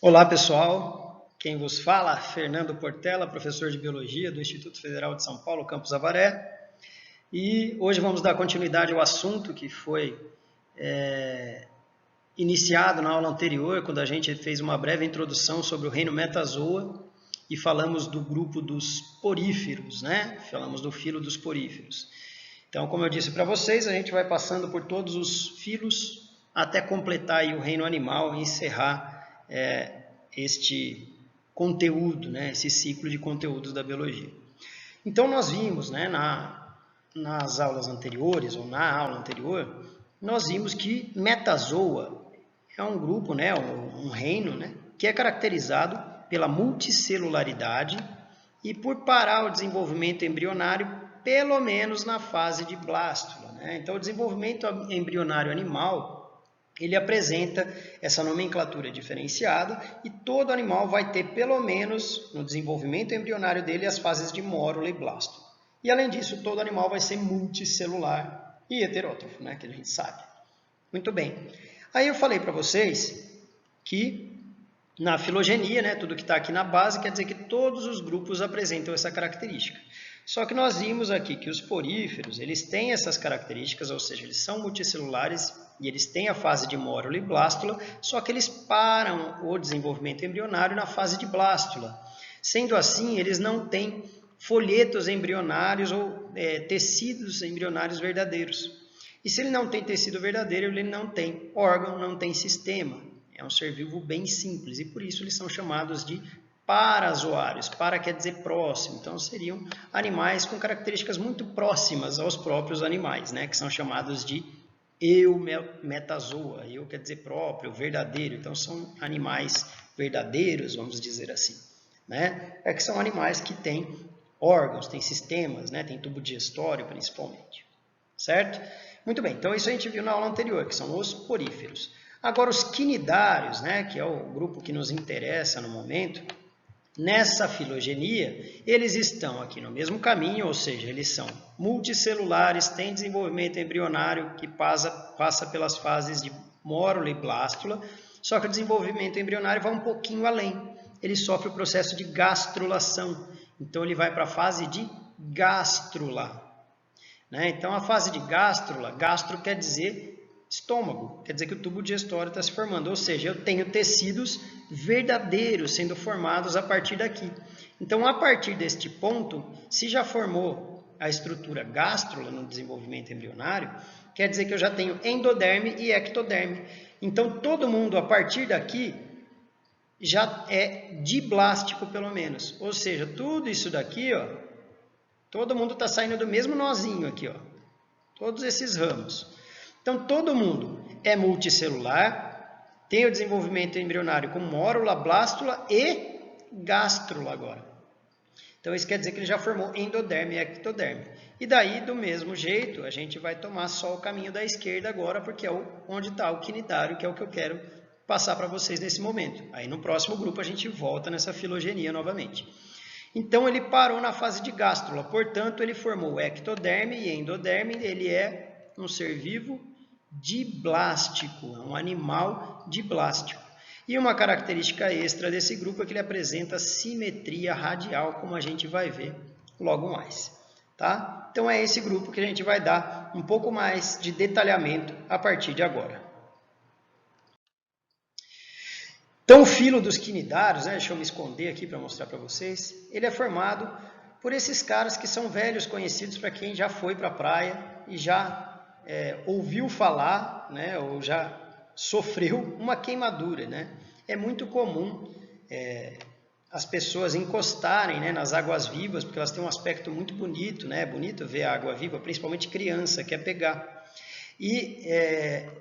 Olá pessoal, quem vos fala? Fernando Portela, professor de Biologia do Instituto Federal de São Paulo, Campus Avaré. E hoje vamos dar continuidade ao assunto que foi iniciado na aula anterior, quando a gente fez uma breve introdução sobre o reino Metazoa e falamos do grupo dos poríferos, né? Falamos do filo dos poríferos. Então, como eu disse para vocês, a gente vai passando por todos os filos até completar aí o reino animal e encerrar este conteúdo, né, esse ciclo de conteúdos da biologia. Então, nós vimos, né, nas aulas anteriores, ou na aula anterior, nós vimos que Metazoa é um grupo, né, um reino, né, que é caracterizado pela multicelularidade e por parar o desenvolvimento embrionário pelo menos na fase de blástula, né? Então, o desenvolvimento embrionário animal, ele apresenta essa nomenclatura diferenciada e todo animal vai ter, pelo menos, no desenvolvimento embrionário dele, as fases de mórula e blástula. E, além disso, todo animal vai ser multicelular e heterótrofo, né? Que a gente sabe. Muito bem. Aí eu falei para vocês que na filogenia, né, tudo que está aqui na base quer dizer que todos os grupos apresentam essa característica. Só que nós vimos aqui que os poríferos, eles têm essas características, ou seja, eles são multicelulares e eles têm a fase de mórula e blástula, só que eles param o desenvolvimento embrionário na fase de blástula. Sendo assim, eles não têm folhetos embrionários ou tecidos embrionários verdadeiros. E se ele não tem tecido verdadeiro, ele não tem órgão, não tem sistema. É um ser vivo bem simples e por isso eles são chamados de parazoários. Para quer dizer próximo, então seriam animais com características muito próximas aos próprios animais, né? Que são chamados de eumetazoa. Eu quer dizer próprio, verdadeiro, então são animais verdadeiros, vamos dizer assim, né? É que são animais que têm órgãos, têm sistemas, né? Tem tubo digestório principalmente, certo? Muito bem, então isso a gente viu na aula anterior, que são os poríferos. Agora, os quinidários, né, que é o grupo que nos interessa no momento, nessa filogenia, eles estão aqui no mesmo caminho, ou seja, eles são multicelulares, têm desenvolvimento embrionário que passa pelas fases de mórula e blástula, só que o desenvolvimento embrionário vai um pouquinho além. Ele sofre o processo de gastrulação, então ele vai para a fase de gástrula. Né? Então, a fase de gástrula, gastro quer dizer estômago, quer dizer que o tubo digestório está se formando, ou seja, eu tenho tecidos verdadeiros sendo formados a partir daqui. Então, a partir deste ponto, se já formou a estrutura gástrula no desenvolvimento embrionário, quer dizer que eu já tenho endoderme e ectoderme. Então, todo mundo a partir daqui já é diblástico pelo menos, ou seja, tudo isso daqui, ó, todo mundo está saindo do mesmo nozinho aqui, ó. Todos esses ramos. Então, todo mundo é multicelular, tem o desenvolvimento embrionário com mórula, blástula e gástrula agora. Então, isso quer dizer que ele já formou endoderme e ectoderme. E daí, do mesmo jeito, a gente vai tomar só o caminho da esquerda agora, porque é onde está o quinidário, que é o que eu quero passar para vocês nesse momento. Aí, no próximo grupo, a gente volta nessa filogenia novamente. Então, ele parou na fase de gástrula, portanto, ele formou ectoderme e endoderme, ele é um ser vivo diblástico, é um animal diblástico. E uma característica extra desse grupo é que ele apresenta simetria radial, como a gente vai ver logo mais. Tá? Então, é esse grupo que a gente vai dar um pouco mais de detalhamento a partir de agora. Então, o filo dos quinidários, né, deixa eu me esconder aqui para mostrar para vocês, ele é formado por esses caras que são velhos conhecidos para quem já foi para a praia e já ouviu falar, né, ou já sofreu uma queimadura. Né? É muito comum as pessoas encostarem, né, nas águas vivas, porque elas têm um aspecto muito bonito, né? É bonito ver a água viva, principalmente criança quer pegar. E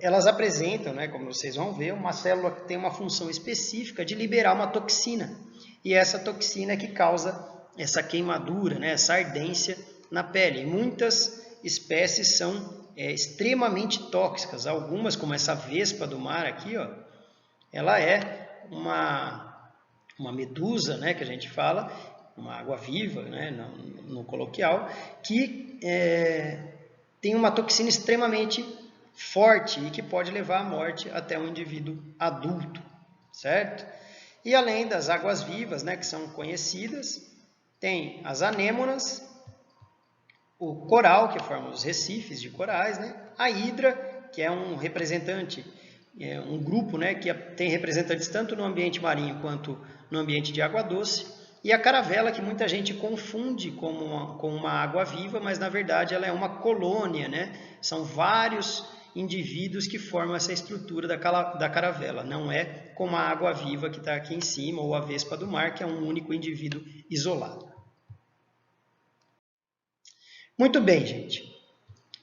elas apresentam, né, como vocês vão ver, uma célula que tem uma função específica de liberar uma toxina. E essa toxina é que causa essa queimadura, né, essa ardência na pele. E muitas espécies são extremamente tóxicas. Algumas, como essa vespa do mar aqui, ó, ela é uma medusa, né, que a gente fala, uma água-viva, né, no coloquial, que tem uma toxina extremamente forte e que pode levar à morte até um indivíduo adulto, certo? E além das águas-vivas, né, que são conhecidas, tem as anêmonas, o coral, que forma os recifes de corais, né, a hidra, que é um representante, um grupo, né, que tem representantes tanto no ambiente marinho quanto no ambiente de água doce, e a caravela, que muita gente confunde com uma água-viva, mas na verdade ela é uma colônia, né? São vários indivíduos que formam essa estrutura da caravela, não é como a água-viva que está aqui em cima, ou a vespa do mar, que é um único indivíduo isolado. Muito bem, gente.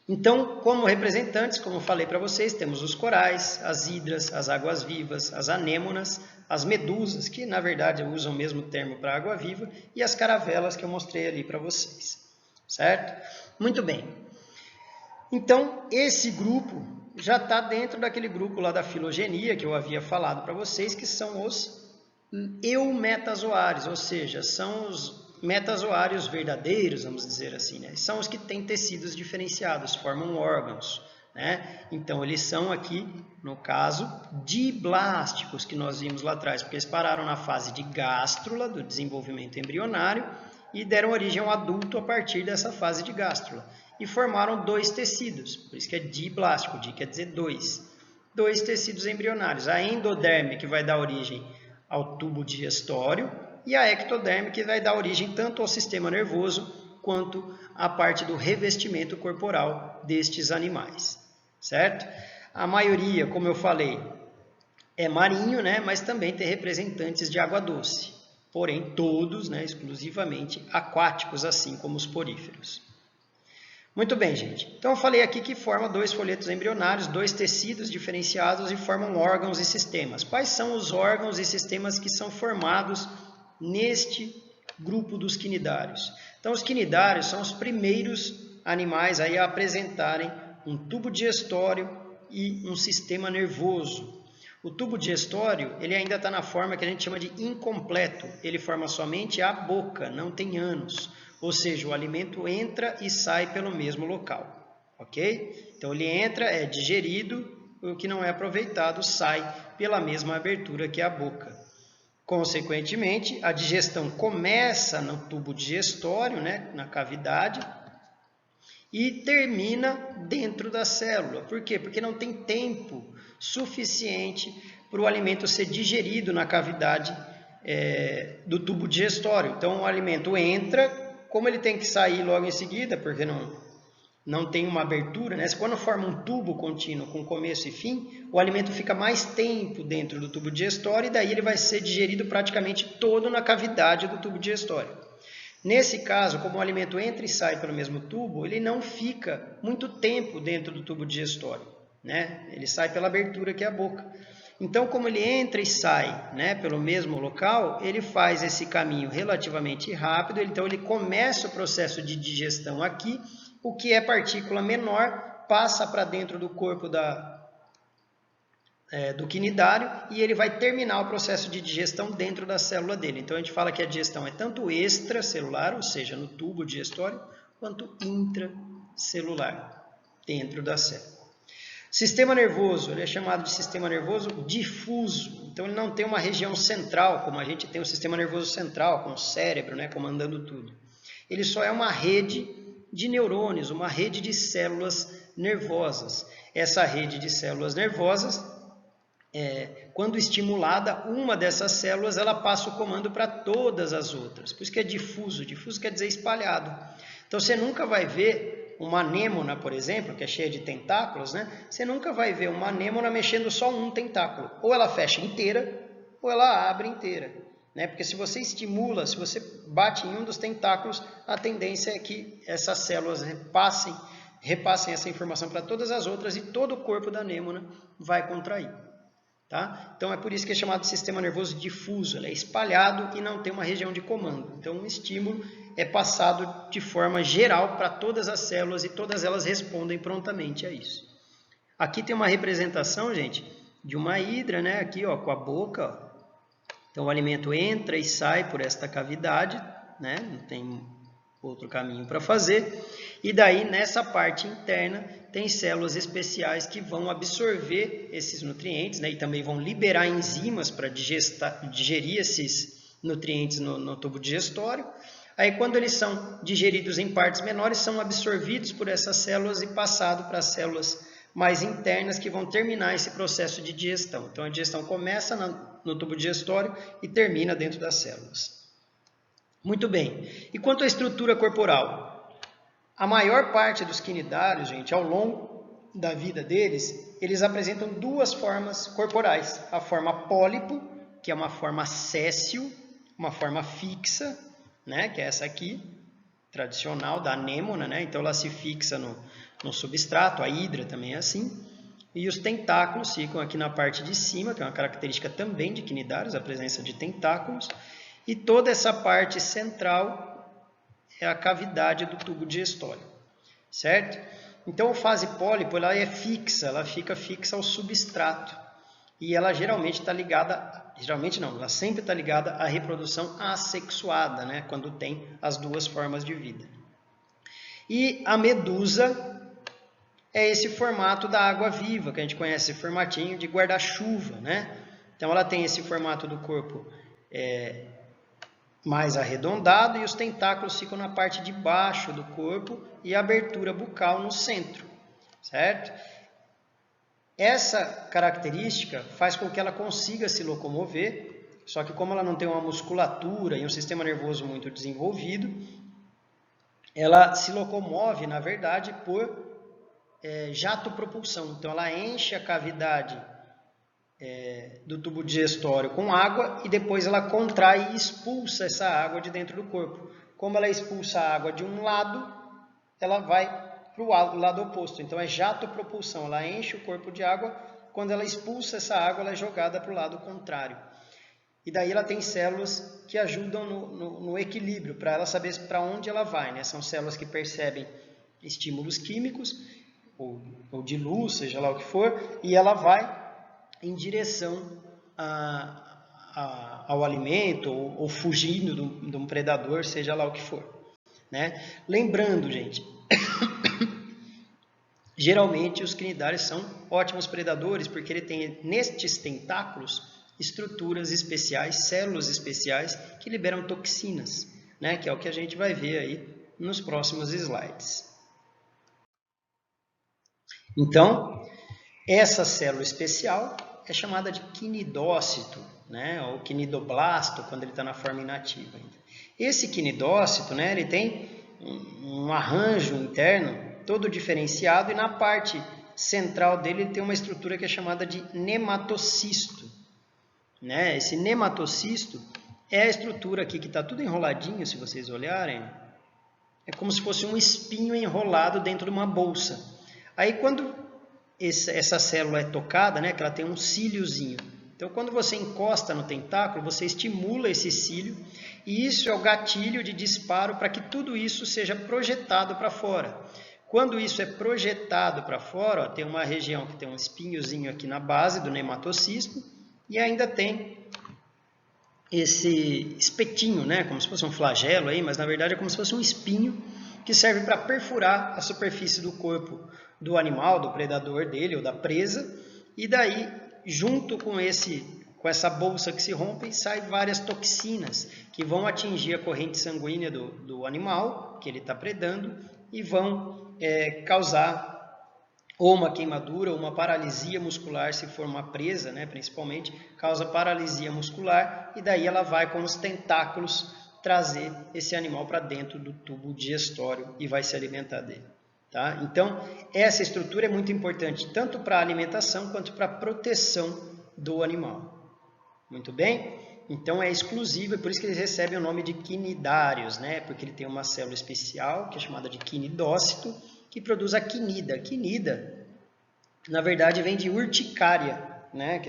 Então, como representantes, como eu falei para vocês, temos os corais, as hidras, as águas-vivas, as anêmonas, as medusas, que na verdade usam o mesmo termo para água-viva, e as caravelas que eu mostrei ali para vocês, certo? Muito bem. Então, esse grupo já está dentro daquele grupo lá da filogenia que eu havia falado para vocês, que são os eumetazoários, ou seja, são os metazoários verdadeiros, vamos dizer assim, né? São os que têm tecidos diferenciados, formam órgãos, né? Então, eles são aqui, no caso, diblásticos, que nós vimos lá atrás, porque eles pararam na fase de gástrula, do desenvolvimento embrionário, e deram origem ao adulto a partir dessa fase de gástrula, e formaram dois tecidos, por isso que é diblástico, di quer dizer dois tecidos embrionários, a endoderme, que vai dar origem ao tubo digestório, e a ectoderme, que vai dar origem tanto ao sistema nervoso quanto à parte do revestimento corporal destes animais, certo? A maioria, como eu falei, é marinho, né? Mas também tem representantes de água doce, porém todos, né, exclusivamente aquáticos, assim como os poríferos. Muito bem, gente. Então eu falei aqui que forma dois folhetos embrionários, dois tecidos diferenciados e formam órgãos e sistemas. Quais são os órgãos e sistemas que são formados neste grupo dos quinidários? Então os quinidários são os primeiros animais aí a apresentarem um tubo digestório e um sistema nervoso. O tubo digestório, ele ainda está na forma que a gente chama de incompleto. Ele forma somente a boca, não tem ânus. Ou seja, o alimento entra e sai pelo mesmo local, ok? Então ele entra, é digerido, o que não é aproveitado sai pela mesma abertura que a boca. Consequentemente, a digestão começa no tubo digestório, né, na cavidade, e termina dentro da célula. Por quê? Porque não tem tempo suficiente para o alimento ser digerido na cavidade do tubo digestório. Então o alimento entra, como ele tem que sair logo em seguida, porque não tem uma abertura, né? Quando forma um tubo contínuo com começo e fim, o alimento fica mais tempo dentro do tubo digestório e daí ele vai ser digerido praticamente todo na cavidade do tubo digestório. Nesse caso, como o alimento entra e sai pelo mesmo tubo, ele não fica muito tempo dentro do tubo digestório, né? Ele sai pela abertura que é a boca. Então, como ele entra e sai, né, pelo mesmo local, ele faz esse caminho relativamente rápido, então ele começa o processo de digestão aqui, o que é partícula menor passa para dentro do corpo do quinidário e ele vai terminar o processo de digestão dentro da célula dele. Então a gente fala que a digestão é tanto extracelular, ou seja, no tubo digestório, quanto intracelular, dentro da célula. Sistema nervoso, ele é chamado de sistema nervoso difuso. Então ele não tem uma região central, como a gente tem o sistema nervoso central, com o cérebro, né, comandando tudo. Ele só é uma rede de neurônios, uma rede de células nervosas. Essa rede de células nervosas, quando estimulada, uma dessas células ela passa o comando para todas as outras. Por isso que é difuso. Difuso quer dizer espalhado. Então você nunca vai ver uma anêmona, por exemplo, que é cheia de tentáculos, né? Você nunca vai ver uma anêmona mexendo só um tentáculo. Ou ela fecha inteira, ou ela abre inteira, né? Porque se você estimula, se você bate em um dos tentáculos, a tendência é que essas células repassem essa informação para todas as outras e todo o corpo da anêmona vai contrair. Tá? Então é por isso que é chamado de sistema nervoso difuso, ele é espalhado e não tem uma região de comando. Então um estímulo é passado de forma geral para todas as células e todas elas respondem prontamente a isso. Aqui tem uma representação, gente, de uma hidra, né? Aqui, ó, com a boca. Ó. Então o alimento entra e sai por esta cavidade, né? Não tem outro caminho para fazer. E daí nessa parte interna tem células especiais que vão absorver esses nutrientes, né, e também vão liberar enzimas para digerir esses nutrientes no tubo digestório. Aí, quando eles são digeridos em partes menores, são absorvidos por essas células e passados para as células mais internas que vão terminar esse processo de digestão. Então, a digestão começa no tubo digestório e termina dentro das células. Muito bem. E quanto à estrutura corporal? A maior parte dos quinidários, gente, ao longo da vida deles, eles apresentam duas formas corporais. A forma pólipo, que é uma forma séssil, uma forma fixa, né, que é essa aqui, tradicional da anêmona, né? Então ela se fixa no substrato, a hidra também é assim. E os tentáculos ficam aqui na parte de cima, que é uma característica também de quinidários, a presença de tentáculos. E toda essa parte central é a cavidade do tubo digestório, certo? Então a fase pólipo ela é fixa, ela fica fixa ao substrato. E ela geralmente está ligada, geralmente não, ela sempre está ligada à reprodução assexuada, né? Quando tem as duas formas de vida. E a medusa é esse formato da água-viva, que a gente conhece, esse formatinho de guarda-chuva, né? Então ela tem esse formato do corpo mais arredondado e os tentáculos ficam na parte de baixo do corpo e a abertura bucal no centro, certo? Essa característica faz com que ela consiga se locomover, só que como ela não tem uma musculatura e um sistema nervoso muito desenvolvido, ela se locomove, na verdade, por jato-propulsão. Então ela enche a cavidade do tubo digestório com água e depois ela contrai e expulsa essa água de dentro do corpo. Como ela expulsa a água de um lado, ela vai para o lado oposto. Então é jato-propulsão, ela enche o corpo de água, quando ela expulsa essa água, ela é jogada para o lado contrário. E daí ela tem células que ajudam no equilíbrio, para ela saber para onde ela vai, né? São células que percebem estímulos químicos, ou de luz, seja lá o que for, e ela vai em direção ao alimento, ou fugindo de um predador, seja lá o que for, né? Lembrando, gente, geralmente os quinidários são ótimos predadores porque ele tem nestes tentáculos estruturas especiais, células especiais que liberam toxinas, né? Que é o que a gente vai ver aí nos próximos slides. Então, essa célula especial é chamada de quinidócito, né? Ou quinidoblasto, quando ele está na forma inativa ainda. Esse quinidócito, né? Ele tem um arranjo interno todo diferenciado e na parte central dele ele tem uma estrutura que é chamada de nematocisto, né? Esse nematocisto é a estrutura aqui que está tudo enroladinho, se vocês olharem, é como se fosse um espinho enrolado dentro de uma bolsa. Aí quando essa célula é tocada, né, que ela tem um cíliozinho, então quando você encosta no tentáculo, você estimula esse cílio e isso é o gatilho de disparo para que tudo isso seja projetado para fora. Quando isso é projetado para fora, ó, tem uma região que tem um espinhozinho aqui na base do nematocisto e ainda tem esse espetinho, né, como se fosse um flagelo aí, mas na verdade é como se fosse um espinho que serve para perfurar a superfície do corpo do animal, do predador dele ou da presa, e daí, junto com essa bolsa que se rompe, saem várias toxinas que vão atingir a corrente sanguínea do animal que ele está predando e vão causar ou uma queimadura ou uma paralisia muscular, se for uma presa, né, principalmente, causa paralisia muscular e daí ela vai com os tentáculos trazer esse animal para dentro do tubo digestório e vai se alimentar dele. Tá? Então, essa estrutura é muito importante, tanto para a alimentação quanto para a proteção do animal. Muito bem? Então, é exclusivo, é por isso que eles recebem o nome de quinidários, né? Porque ele tem uma célula especial, que é chamada de quinidócito, que produz a quinida. A quinida, na verdade, vem de urticária, né?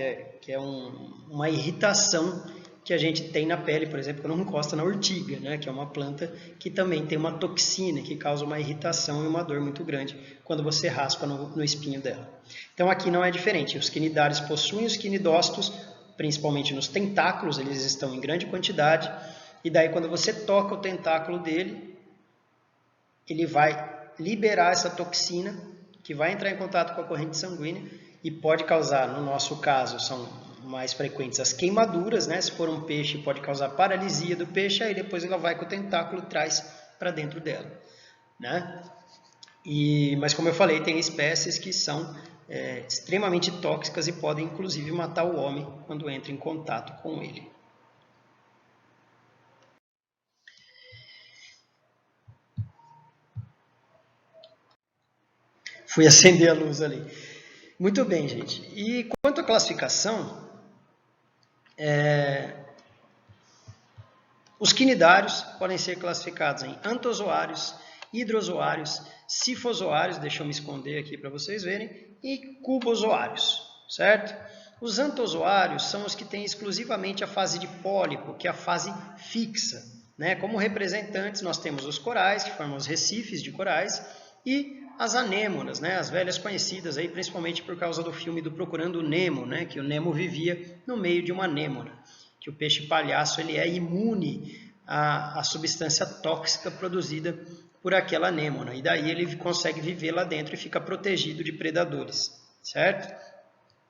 Que é uma irritação que a gente tem na pele, por exemplo, quando encosta na urtiga, né? Que é uma planta que também tem uma toxina que causa uma irritação e uma dor muito grande quando você raspa no espinho dela. Então aqui não é diferente, os quinidários possuem os quinidócitos, principalmente nos tentáculos, eles estão em grande quantidade, e daí quando você toca o tentáculo dele, ele vai liberar essa toxina que vai entrar em contato com a corrente sanguínea e pode causar, no nosso caso, são mais frequentes as queimaduras, né? Se for um peixe, pode causar paralisia do peixe, aí depois ela vai com o tentáculo, traz para dentro dela, né? Mas como eu falei, tem espécies que são extremamente tóxicas e podem inclusive matar o homem quando entra em contato com ele. Fui acender a luz ali. Muito bem, gente. E quanto à classificação, os quinidários podem ser classificados em antozoários, hidrozoários, sifozoários, deixa eu me esconder aqui para vocês verem, e cubozoários, certo? Os antozoários são os que têm exclusivamente a fase de pólipo, que é a fase fixa, né? Como representantes, nós temos os corais, que formam os recifes de corais, e as anêmonas, né? As velhas conhecidas, aí, principalmente por causa do filme do Procurando Nemo, né? Que o Nemo vivia no meio de uma anêmona, que o peixe palhaço ele é imune à substância tóxica produzida por aquela anêmona, e daí ele consegue viver lá dentro e fica protegido de predadores, certo?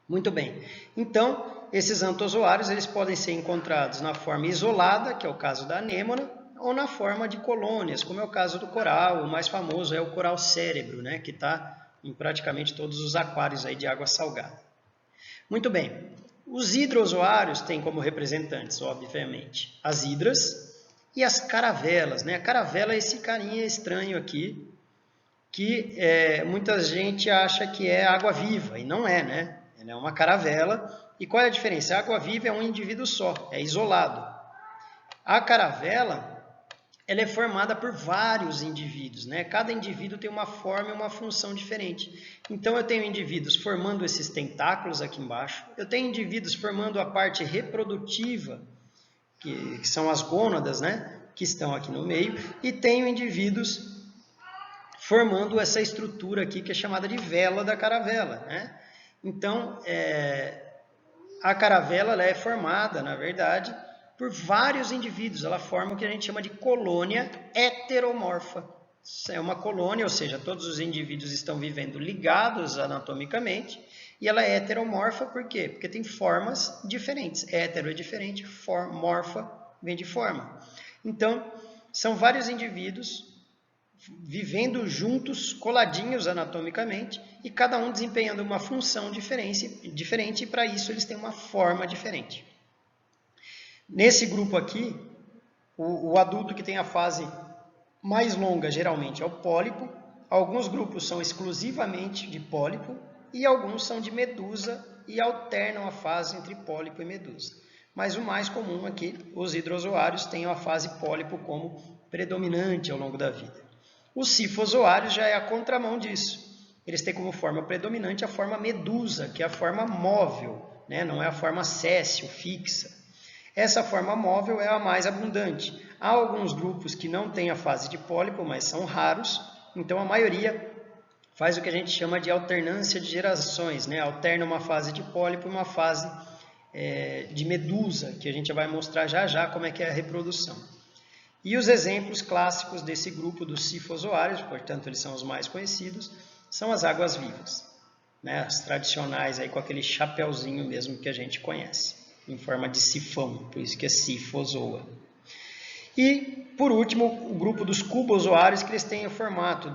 Muito bem. Então, esses antozoários eles podem ser encontrados na forma isolada, que é o caso da anêmona, ou na forma de colônias, como é o caso do coral. O mais famoso é o coral cérebro, né, que está em praticamente todos os aquários aí de água salgada. Muito bem. Os hidrozoários têm como representantes, obviamente, as hidras e as caravelas, né? A caravela é esse carinha estranho aqui, que muita gente acha que é água-viva, e não é, né? Ela é uma caravela. E qual é a diferença? A água-viva é um indivíduo só, é isolado. A caravela, ela é formada por vários indivíduos, né? Cada indivíduo tem uma forma e uma função diferente. Então, eu tenho indivíduos formando esses tentáculos aqui embaixo, eu tenho indivíduos formando a parte reprodutiva, que são as gônadas, né? Que estão aqui no meio, e tenho indivíduos formando essa estrutura aqui, que é chamada de vela da caravela, né? Então, a caravela ela é formada, na verdade, por vários indivíduos. Ela forma o que a gente chama de colônia heteromorfa. É uma colônia, ou seja, todos os indivíduos estão vivendo ligados anatomicamente, e ela é heteromorfa por quê? Porque tem formas diferentes. Hétero é diferente, morfa vem de forma. Então, são vários indivíduos vivendo juntos, coladinhos anatomicamente, e cada um desempenhando uma função diferente, e para isso eles têm uma forma diferente. Nesse grupo aqui, o adulto que tem a fase mais longa, geralmente, é o pólipo. Alguns grupos são exclusivamente de pólipo, e alguns são de medusa, e alternam a fase entre pólipo e medusa. Mas o mais comum aqui, os hidrozoários têm a fase pólipo como predominante ao longo da vida. Os sifozoários já é a contramão disso. Eles têm como forma predominante a forma medusa, que é a forma móvel, né? Não é a forma séssil, fixa. Essa forma móvel é a mais abundante. Há alguns grupos que não têm a fase de pólipo, mas são raros, então a maioria faz o que a gente chama de alternância de gerações, né? Alterna uma fase de pólipo e uma fase de medusa, que a gente vai mostrar já já como é que é a reprodução. E os exemplos clássicos desse grupo dos sifozoários, portanto eles são os mais conhecidos, são as águas-vivas, né? As tradicionais aí com aquele chapeuzinho mesmo que a gente conhece, em forma de sifão, por isso que é sifozoa. E, por último, o grupo dos cubozoários, que eles têm o formato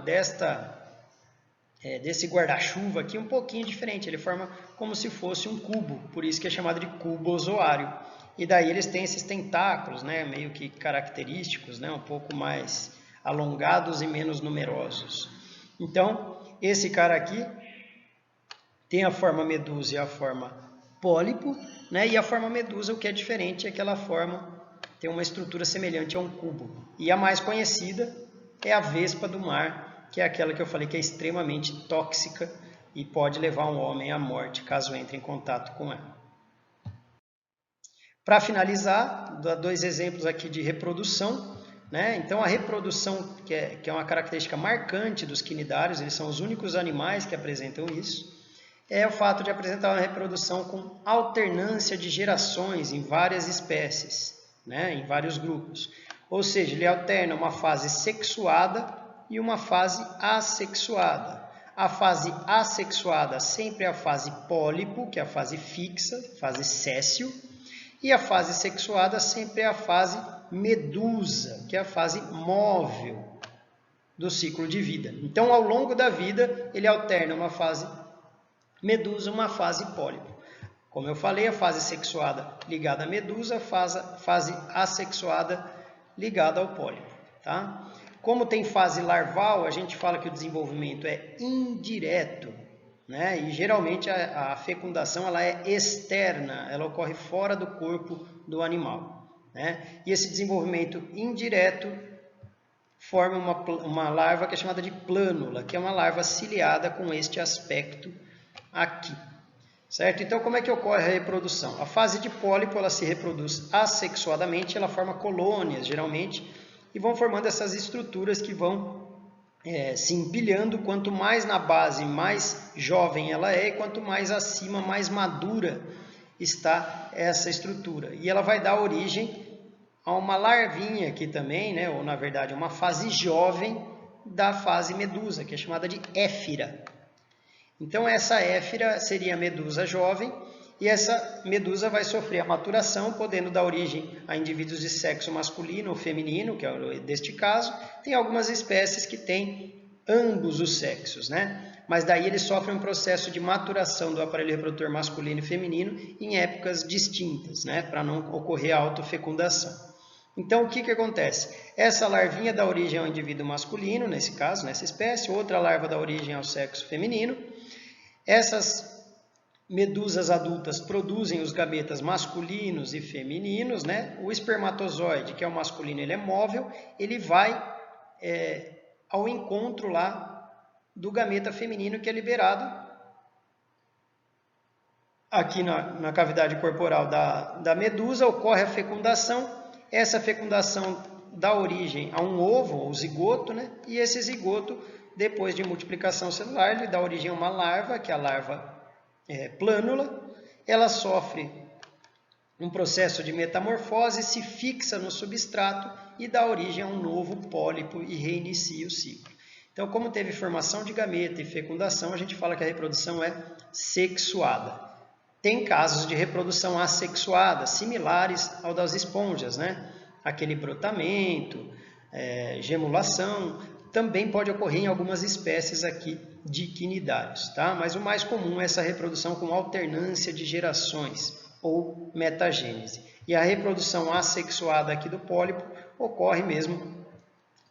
desse guarda-chuva aqui um pouquinho diferente, ele forma como se fosse um cubo, por isso que é chamado de cubozoário. E daí eles têm esses tentáculos, né, meio que característicos, né, um pouco mais alongados e menos numerosos. Então, esse cara aqui tem a forma medusa e a forma pólipo, né, e a forma medusa, o que é diferente é que ela tem uma estrutura semelhante a um cubo. E a mais conhecida é a vespa do mar, que é aquela que eu falei que é extremamente tóxica e pode levar um homem à morte caso entre em contato com ela. Para finalizar, dou 2 exemplos aqui de reprodução, né? Então, a reprodução, que é uma característica marcante dos quinidários, eles são os únicos animais que apresentam isso, é o fato de apresentar uma reprodução com alternância de gerações em várias espécies, né? Em vários grupos. Ou seja, ele alterna uma fase sexuada e uma fase assexuada. A fase assexuada sempre é a fase pólipo, que é a fase fixa, fase séssil. E a fase sexuada sempre é a fase medusa, que é a fase móvel do ciclo de vida. Então, ao longo da vida, ele alterna uma fase medusa, uma fase pólipo. Como eu falei, a fase sexuada ligada à medusa, a fase assexuada ligada ao pólipo. Tá? Como tem fase larval, a gente fala que o desenvolvimento é indireto, né? E geralmente a fecundação ela é externa, ela ocorre fora do corpo do animal, né? E esse desenvolvimento indireto forma uma larva que é chamada de plânula, que é uma larva ciliada com este aspecto aqui. Certo? Então, como é que ocorre a reprodução? A fase de pólipo ela se reproduz assexuadamente, ela forma colônias, geralmente, e vão formando essas estruturas que vão se empilhando. Quanto mais na base, mais jovem ela é, e quanto mais acima, mais madura está essa estrutura. E ela vai dar origem a uma larvinha aqui também, né? Ou na verdade uma fase jovem da fase medusa, que é chamada de éfira. Então essa éfira seria a medusa jovem, e essa medusa vai sofrer a maturação, podendo dar origem a indivíduos de sexo masculino ou feminino, que é deste caso. Tem algumas espécies que têm ambos os sexos, né? Mas daí eles sofrem um processo de maturação do aparelho reprodutor masculino e feminino em épocas distintas, né? Para não ocorrer a autofecundação. Então, o que acontece? Essa larvinha dá origem ao indivíduo masculino, nesse caso, nessa espécie, outra larva dá origem ao sexo feminino. Essas medusas adultas produzem os gametas masculinos e femininos, né? O espermatozoide, que é o masculino, ele é móvel, ele vai ao encontro lá do gameta feminino que é liberado aqui na cavidade corporal da medusa, ocorre a fecundação. Essa fecundação dá origem a um ovo, ou zigoto, né? E esse zigoto, depois de multiplicação celular, ele dá origem a uma larva, que é a larva plânula. Ela sofre um processo de metamorfose, se fixa no substrato e dá origem a um novo pólipo e reinicia o ciclo. Então, como teve formação de gameta e fecundação, a gente fala que a reprodução é sexuada. Tem casos de reprodução assexuada, similares ao das esponjas, né? Aquele brotamento, gemulação, também pode ocorrer em algumas espécies aqui de quinidários, tá? Mas o mais comum é essa reprodução com alternância de gerações, ou metagênese. E a reprodução assexuada aqui do pólipo ocorre mesmo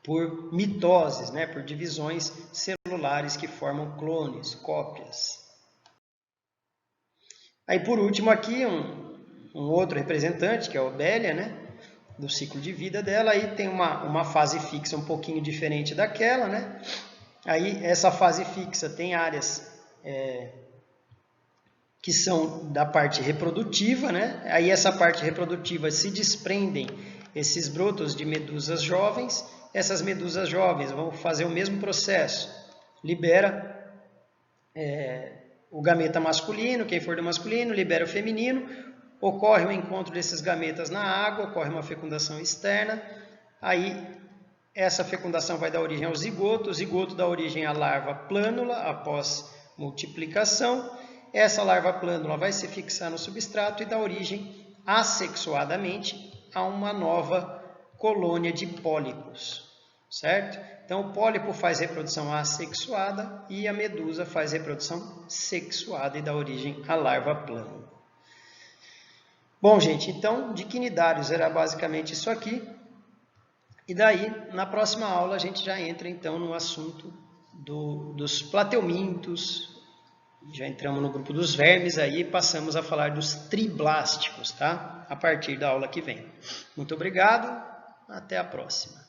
por mitoses, né? Por divisões celulares que formam clones, cópias. Aí, por último, aqui um outro representante, que é a obelia, né? Do ciclo de vida dela. Aí tem uma fase fixa um pouquinho diferente daquela, né? Aí, essa fase fixa tem áreas que são da parte reprodutiva, né? Aí, essa parte reprodutiva se desprendem esses brotos de medusas jovens. Essas medusas jovens vão fazer o mesmo processo. Libera o gameta masculino, quem for do masculino, libera o feminino, ocorre o encontro desses gametas na água, ocorre uma fecundação externa, aí essa fecundação vai dar origem ao zigoto, o zigoto dá origem à larva plânula após multiplicação, essa larva plânula vai se fixar no substrato e dá origem assexuadamente a uma nova colônia de pólipos, certo? Então, o pólipo faz reprodução assexuada e a medusa faz reprodução sexuada e dá origem à larva plânula. Bom, gente, então, de quinidários era basicamente isso aqui. E daí, na próxima aula, a gente já entra, então, no assunto dos plateumintos. Já entramos no grupo dos vermes aí e passamos a falar dos triblásticos, tá? A partir da aula que vem. Muito obrigado, até a próxima.